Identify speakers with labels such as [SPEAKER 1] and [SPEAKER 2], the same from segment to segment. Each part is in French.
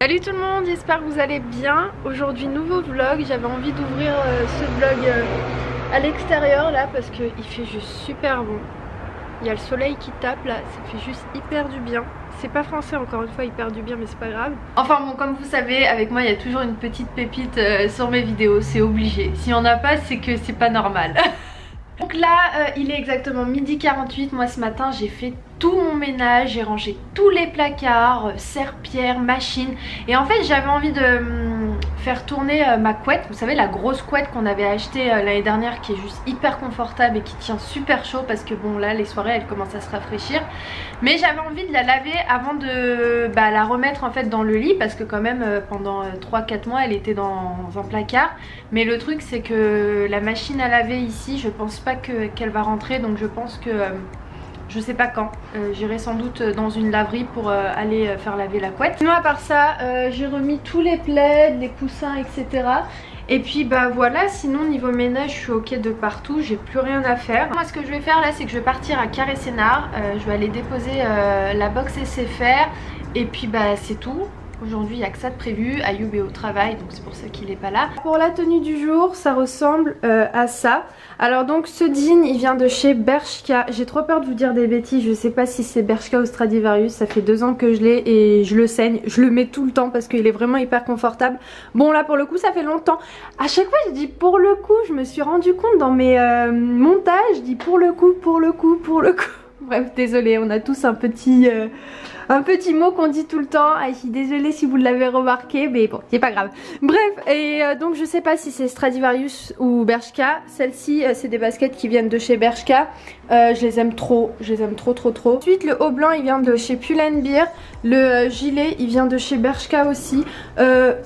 [SPEAKER 1] Salut tout le monde, j'espère que vous allez bien. Aujourd'hui nouveau vlog, j'avais envie d'ouvrir ce vlog à l'extérieur là parce qu'il fait juste super bon. Il y a le soleil qui tape là, ça fait juste hyper du bien. C'est pas français encore une fois, hyper du bien, mais c'est pas grave. Enfin bon, comme vous savez, avec moi il y a toujours une petite pépite sur mes vidéos, c'est obligé. S'il y en a pas, c'est que c'est pas normal. Donc là il est exactement 12h48, moi ce matin j'ai fait tout mon ménage, j'ai rangé tous les placards, serpillères, machines. Et en fait j'avais envie de faire tourner ma couette, vous savez la grosse couette qu'on avait achetée l'année dernière qui est juste hyper confortable et qui tient super chaud parce que bon là les soirées elles commencent à se rafraîchir. Mais j'avais envie de la laver avant de la remettre en fait dans le lit parce que quand même pendant 3-4 mois elle était dans un placard. Mais le truc c'est que la machine à laver ici je pense pas qu'elle va rentrer, donc je pense que je sais pas quand, j'irai sans doute dans une laverie pour aller faire laver la couette. Sinon à part ça, j'ai remis tous les plaids, les coussins etc. Et puis bah voilà, sinon niveau ménage je suis ok de partout, j'ai plus rien à faire. Moi ce que je vais faire là c'est que je vais partir à Carré Sénart, je vais aller déposer la box SFR et puis bah c'est tout. Aujourd'hui il n'y a que ça de prévu, Ayoub est au travail donc c'est pour ça qu'il n'est pas là. Pour la tenue du jour ça ressemble à ça. Alors donc ce jean il vient de chez Bershka. J'ai trop peur de vous dire des bêtises, je sais pas si c'est Bershka ou Stradivarius. Ça fait 2 ans que je l'ai et je le saigne. Je le mets tout le temps parce qu'il est vraiment hyper confortable. Bon là pour le coup ça fait longtemps. À chaque fois je dis pour le coup, je me suis rendu compte dans mes montages, je dis pour le coup, pour le coup, pour le coup. Bref désolé, on a tous un petit mot qu'on dit tout le temps. Je suis désolée si vous l'avez remarqué, mais bon, c'est pas grave. Bref, et donc je sais pas si c'est Stradivarius ou Bershka. Celles-ci, c'est des baskets qui viennent de chez Bershka. Je les aime trop, je les aime trop. Ensuite, le haut blanc, il vient de chez Pull&Bear. Le gilet, il vient de chez Bershka aussi.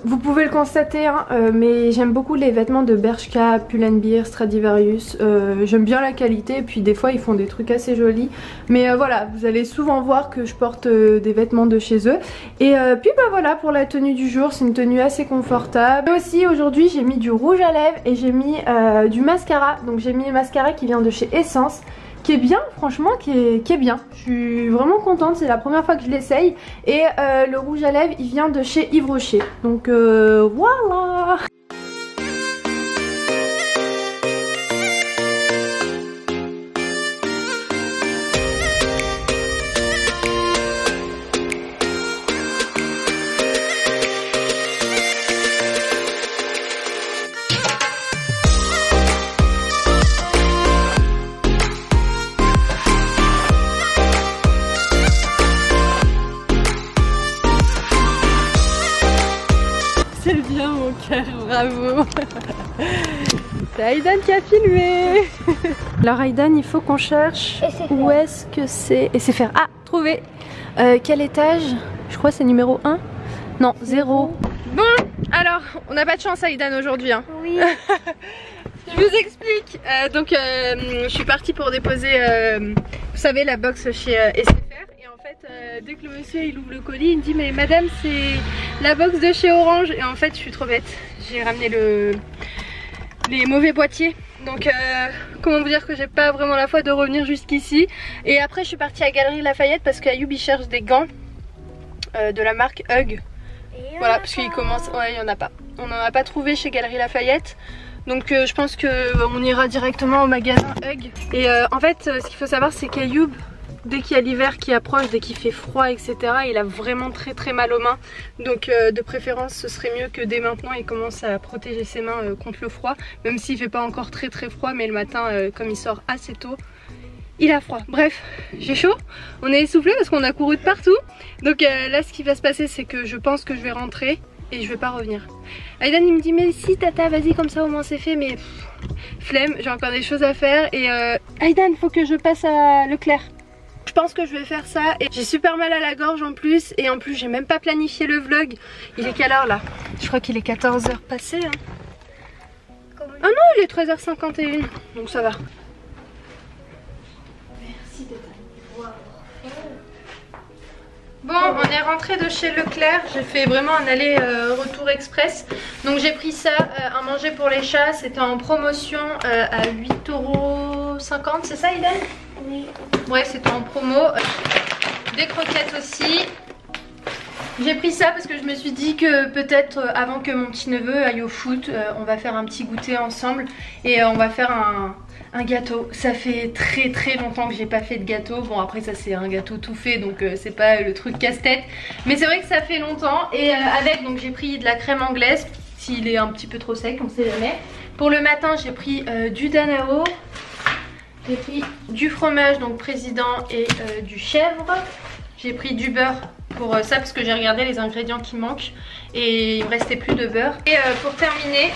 [SPEAKER 1] Vous pouvez le constater, hein, mais j'aime beaucoup les vêtements de Bershka, Pull&Bear, Stradivarius. J'aime bien la qualité, et puis des fois, ils font des trucs assez jolis. Mais voilà, vous allez souvent voir que je porte des vêtements de chez eux. Et puis bah voilà pour la tenue du jour, c'est une tenue assez confortable. Et aussi aujourd'hui j'ai mis du rouge à lèvres et j'ai mis du mascara. Donc j'ai mis un mascara qui vient de chez Essence, qui est bien, franchement qui est bien. Je suis vraiment contente, c'est la première fois que je l'essaye. Et le rouge à lèvres il vient de chez Yves Rocher. Donc voilà. Bravo. C'est Aïdan qui a filmé. Alors Aïdan, il faut qu'on cherche où est-ce que c'est. SFR. Ah, trouvé. Quel étage? Je crois que c'est numéro 1. Non, 0. Bon, alors, on n'a pas de chance Aïdan aujourd'hui. Hein. Oui. Je vous explique. Je suis partie pour déposer, vous savez, la box chez SFR. Et en fait, dès que le monsieur il ouvre le colis, il me dit mais madame c'est la box de chez Orange. Et en fait je suis trop bête, j'ai ramené les mauvais boîtiers. Donc comment vous dire que j'ai pas vraiment la foi de revenir jusqu'ici. Et après je suis partie à Galerie Lafayette parce qu'Ayoub il cherche des gants de la marque Hug. Voilà, parce qu'il commence, ouais il y en a pas. On n'en a pas trouvé chez Galerie Lafayette. Donc je pense qu'on ira directement au magasin Hug. Et en fait ce qu'il faut savoir c'est qu'Ayoub, dès qu'il y a l'hiver qui approche, dès qu'il fait froid etc, il a vraiment très mal aux mains. Donc de préférence ce serait mieux que dès maintenant il commence à protéger ses mains contre le froid. Même s'il fait pas encore très froid, mais le matin comme il sort assez tôt, il a froid. Bref, j'ai chaud, on est essoufflé parce qu'on a couru de partout. Donc là ce qui va se passer c'est que je pense que je vais rentrer et je vais pas revenir. Aïdan il me dit mais si tata vas-y comme ça au moins c'est fait, mais flemme, j'ai encore des choses à faire. Et Aïdan faut que je passe à Leclerc. Je pense que je vais faire ça et j'ai super mal à la gorge en plus. Et en plus j'ai même pas planifié le vlog. Il est quelle heure là? Je crois qu'il est 14h passé hein. Ah non il est 13h51, donc ça va. Merci tata. Bon, on est rentré de chez Leclerc, j'ai fait vraiment un aller-retour express. Donc j'ai pris ça à manger pour les chats, c'était en promotion à 8,50 €, c'est ça Hélène? Oui. Ouais, c'était en promo. Des croquettes aussi. J'ai pris ça parce que je me suis dit que peut-être avant que mon petit neveu aille au foot, on va faire un petit goûter ensemble et on va faire un gâteau. Ça fait très longtemps que j'ai pas fait de gâteau. Bon après ça c'est un gâteau tout fait donc c'est pas le truc casse-tête. Mais c'est vrai que ça fait longtemps et avec donc j'ai pris de la crème anglaise. S'il est un petit peu trop sec on sait jamais. Pour le matin j'ai pris du Danao. J'ai pris du fromage donc président et du chèvre. J'ai pris du beurre pour ça parce que j'ai regardé les ingrédients qui manquent et il me restait plus de beurre. Et pour terminer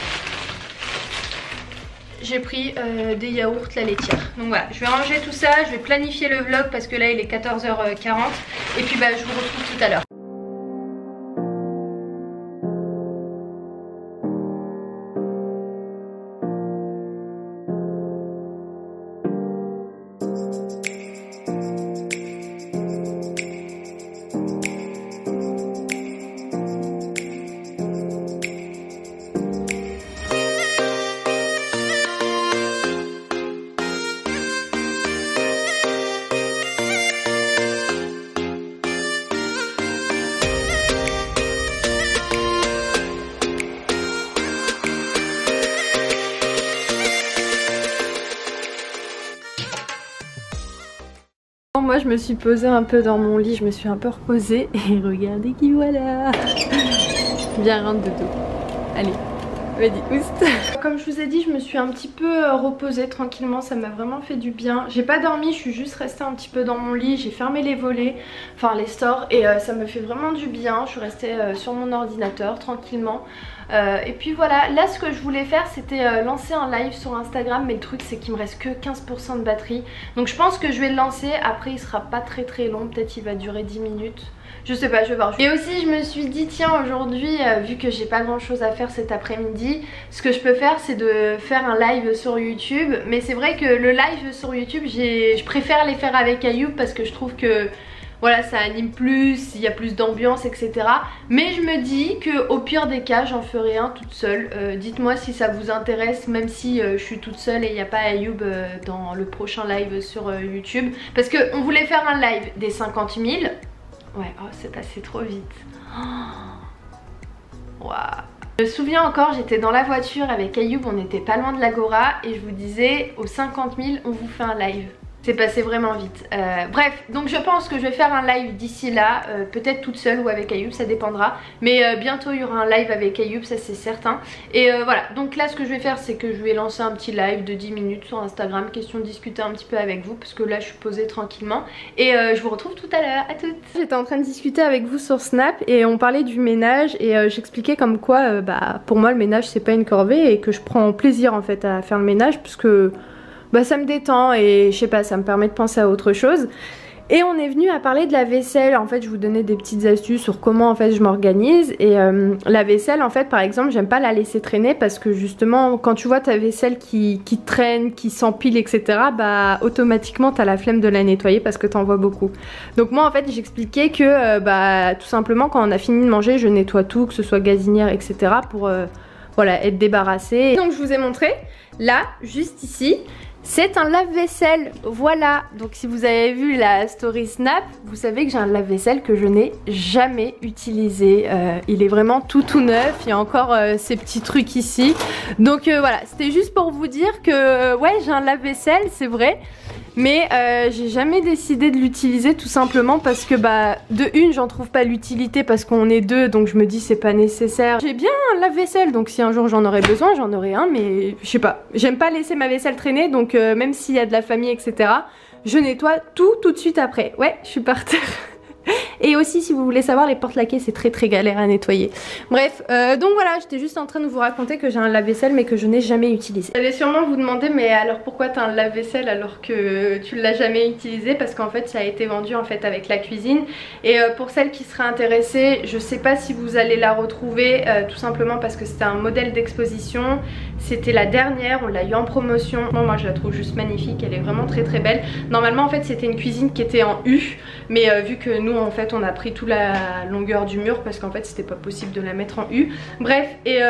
[SPEAKER 1] j'ai pris des yaourts la laitière. Donc voilà, je vais ranger tout ça, je vais planifier le vlog parce que là il est 14h40 et puis bah je vous retrouve tout à l'heure. Moi je me suis posée un peu dans mon lit, je me suis un peu reposée et regardez qui voilà. Viens rentre dodo. Allez, vas-y, oust. Comme je vous ai dit, je me suis un petit peu reposée tranquillement, ça m'a vraiment fait du bien. J'ai pas dormi, je suis juste restée un petit peu dans mon lit, j'ai fermé les volets, enfin les stores et ça me fait vraiment du bien. Je suis restée sur mon ordinateur tranquillement. Et puis voilà, là ce que je voulais faire c'était lancer un live sur Instagram, mais le truc c'est qu'il me reste que 15% de batterie. Donc je pense que je vais le lancer, après il sera pas très long, peut-être il va durer 10 minutes. Je sais pas, je vais voir. Et aussi je me suis dit tiens aujourd'hui, vu que j'ai pas grand chose à faire cet après-midi, ce que je peux faire c'est de faire un live sur YouTube. Mais c'est vrai que le live sur YouTube, je préfère les faire avec Ayoub parce que je trouve que voilà, ça anime plus, il y a plus d'ambiance, etc. Mais je me dis que au pire des cas, j'en ferai un toute seule. Dites-moi si ça vous intéresse, même si je suis toute seule et il n'y a pas Ayoub dans le prochain live sur YouTube. Parce qu'on voulait faire un live des 50 000. Ouais, oh, c'est passé trop vite. Waouh. Je me souviens encore, j'étais dans la voiture avec Ayoub, on était pas loin de l'Agora et je vous disais, aux 50 000, on vous fait un live. C'est passé vraiment vite. Bref, donc je pense que je vais faire un live d'ici là, peut-être toute seule ou avec Ayoub, ça dépendra. Mais bientôt il y aura un live avec Ayoub, ça c'est certain. Et voilà, donc là ce que je vais faire c'est que je vais lancer un petit live de 10 minutes sur Instagram, question de discuter un petit peu avec vous, parce que là je suis posée tranquillement. Et je vous retrouve tout à l'heure, à toutes. J'étais en train de discuter avec vous sur Snap et on parlait du ménage et j'expliquais comme quoi bah, pour moi le ménage c'est pas une corvée et que je prends plaisir en fait à faire le ménage parce que bah ça me détend et je sais pas, ça me permet de penser à autre chose. Et on est venu à parler de la vaisselle. En fait je vous donnais des petites astuces sur comment en fait je m'organise. Et la vaisselle en fait par exemple j'aime pas la laisser traîner parce que justement quand tu vois ta vaisselle qui traîne, qui s'empile etc, bah automatiquement t'as la flemme de la nettoyer parce que t'en vois beaucoup. Donc moi en fait j'expliquais que bah tout simplement quand on a fini de manger je nettoie tout, que ce soit gazinière etc pour voilà être débarrassée. Donc je vous ai montré là juste ici. C'est un lave-vaisselle, voilà. Donc si vous avez vu la story Snap, vous savez que j'ai un lave-vaisselle que je n'ai jamais utilisé. Il est vraiment tout neuf, il y a encore ces petits trucs ici. Donc voilà, c'était juste pour vous dire que ouais j'ai un lave-vaisselle, c'est vrai. Mais j'ai jamais décidé de l'utiliser tout simplement parce que bah de une j'en trouve pas l'utilité parce qu'on est deux donc je me dis c'est pas nécessaire. J'ai bien un lave-vaisselle donc si un jour j'en aurais besoin j'en aurais un mais je sais pas. J'aime pas laisser ma vaisselle traîner donc même s'il y a de la famille etc je nettoie tout de suite après. Ouais je suis par terre. Et aussi si vous voulez savoir les portes laquées c'est très galère à nettoyer. Bref donc voilà j'étais juste en train de vous raconter que j'ai un lave-vaisselle mais que je n'ai jamais utilisé. Vous allez sûrement vous demander mais alors pourquoi t'as un lave-vaisselle alors que tu l'as jamais utilisé, parce qu'en fait ça a été vendu en fait avec la cuisine. Et pour celles qui seraient intéressées je sais pas si vous allez la retrouver tout simplement parce que c'était un modèle d'exposition. C'était la dernière, on l'a eu en promotion. Moi je la trouve juste magnifique, elle est vraiment très belle. Normalement en fait c'était une cuisine qui était en U mais vu que nous en fait fait on a pris toute la longueur du mur parce qu'en fait c'était pas possible de la mettre en U. Bref, et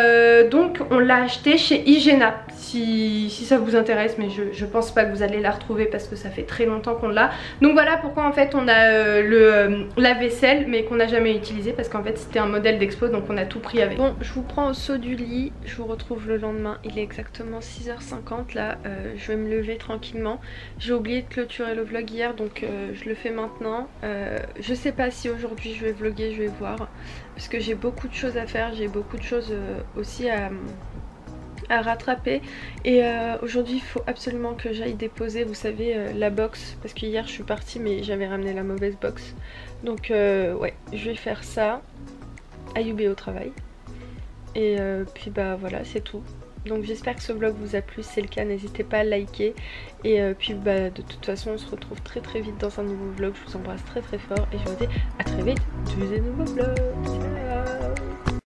[SPEAKER 1] donc on l'a acheté chez Igena si ça vous intéresse, mais je pense pas que vous allez la retrouver parce que ça fait très longtemps qu'on l'a. Donc voilà pourquoi en fait on a la vaisselle mais qu'on n'a jamais utilisé, parce qu'en fait c'était un modèle d'expo donc on a tout pris avec. Bon, je vous prends au saut du lit, je vous retrouve le lendemain, il est exactement 6h50 là, je vais me lever tranquillement. J'ai oublié de clôturer le vlog hier donc je le fais maintenant. Je sais pas si aujourd'hui je vais vlogger, je vais voir, parce que j'ai beaucoup de choses à faire, j'ai beaucoup de choses aussi à rattraper, et aujourd'hui il faut absolument que j'aille déposer, vous savez, la box, parce que hier je suis partie mais j'avais ramené la mauvaise box, donc ouais, je vais faire ça, Ayoub est au travail, et puis bah voilà, c'est tout. Donc j'espère que ce vlog vous a plu, si c'est le cas n'hésitez pas à liker, et puis bah de toute façon on se retrouve très vite dans un nouveau vlog. Je vous embrasse très fort et je vous dis à très vite dans un nouveau vlog.